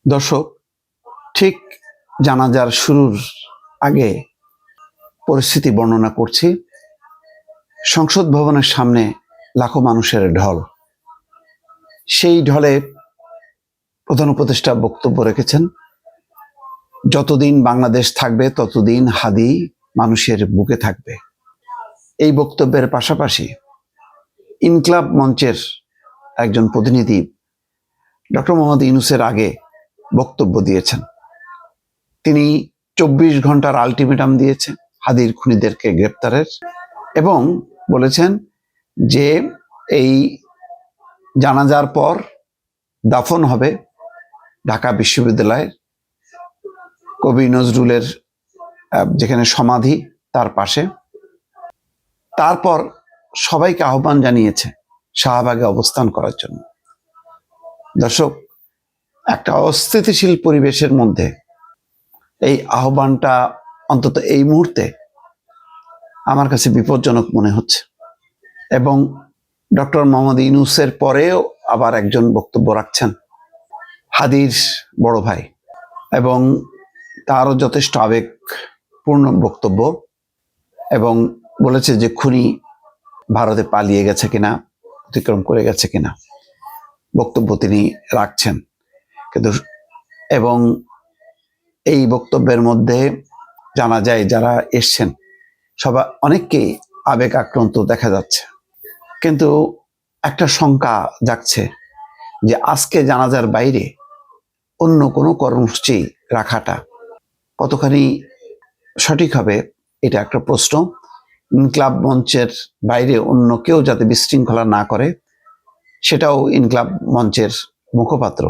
দর্শক, ঠিক জানাজার শুরুর আগে পরিস্থিতি বর্ণনা করছি। সংসদ ভবনের সামনে লাখো মানুষের ঢল। সেই ঢলে প্রধান উপদেষ্টা বক্তব্য রেখেছেন, যতদিন বাংলাদেশ থাকবে ততদিন হাদি মানুষের বুকে থাকবে। এই বক্তব্যের পাশাপাশি ইনকলাব মঞ্চের একজন প্রতিনিধি ডক্টর মোহাম্মদ ইউনূসের আগে বক্তব্য দিয়েছেন। তিনি 24 ঘন্টার আলটিমেটাম দিয়েছেন হাদির খুনিদেরকে গ্রেপ্তারের, এবং বলেছেন যে এই জানাজার পর দাফন হবে ঢাকা বিশ্ববিদ্যালয়ের কবি নজরুলের যেখানে সমাধি তার পাশে। তারপর সবাইকে আহ্বান জানিয়েছে শাহবাগে অবস্থান করার জন্য। দর্শক, একটা অস্থিতিশীল পরিবেশের মধ্যে এই আহ্বানটা অন্তত এই মুহূর্তে আমার কাছে বিপজ্জনক মনে হচ্ছে। এবং ডক্টর মোহাম্মদ ইউনূসের পরেও আবার একজন বক্তব্য রাখছেন, হাদির বড় ভাই, এবং তারও যথেষ্ট আবেগপূর্ণ বক্তব্য, এবং বলেছে যে খুনি ভারতে পালিয়ে গেছে কিনা, অতিক্রম করে গেছে কিনা বক্তব্য তিনি রাখছেন। কিন্তু এবং এই বক্তব্যের মধ্যে জানা যায় যারা এসছেন সবাই অনেককেই আবেগ আক্রান্ত দেখা যাচ্ছে। কিন্তু একটা শঙ্কা জাগছে যে আজকে জানাজার বাইরে অন্য কোনো কর্মসূচি রাখাটা কতখানি সঠিক হবে, এটা একটা প্রশ্ন। ইনকলাব মঞ্চের বাইরে অন্য কেউ যাতে বিশৃঙ্খলা না করে, সেটাও ইনকলাব মঞ্চের মুখপাত্র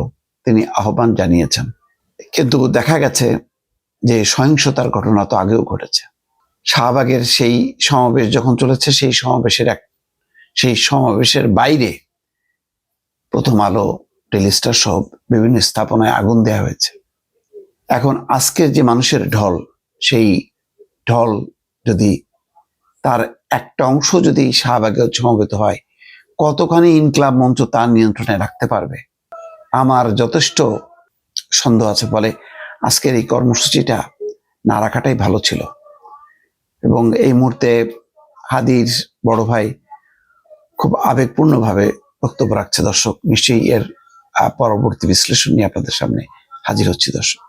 তিনি আহ্বান জানিয়েছেন। কিন্তু দেখা গেছে যে সহিংসতার ঘটনা তো আগেও ঘটেছে। শাহবাগের সেই সমাবেশ যখন চলেছে, সেই সমাবেশের বাইরে প্রথম আলো, টেলিস্টার সহ বিভিন্ন স্থাপনায় আগুন দেওয়া হয়েছে। এখন আজকের যে মানুষের ঢল, সেই ঢল যদি তার একটা অংশ যদি শাহবাগে সমবেত হয়, কতখানি ইনকলাব মঞ্চ তার নিয়ন্ত্রণে রাখতে পারবে, আমার যথেষ্ট সন্দেহ আছে। ফলে আজকের এই কর্মসূচিটা না রাখাটাই ভালো ছিল। এবং এই মুহূর্তে হাদির বড় ভাই খুব আবেগপূর্ণভাবে বক্তব্য রাখছে। দর্শক, নিশ্চয়ই এর পরবর্তী বিশ্লেষণ নিয়ে আপনাদের সামনে হাজির হচ্ছি। দর্শক।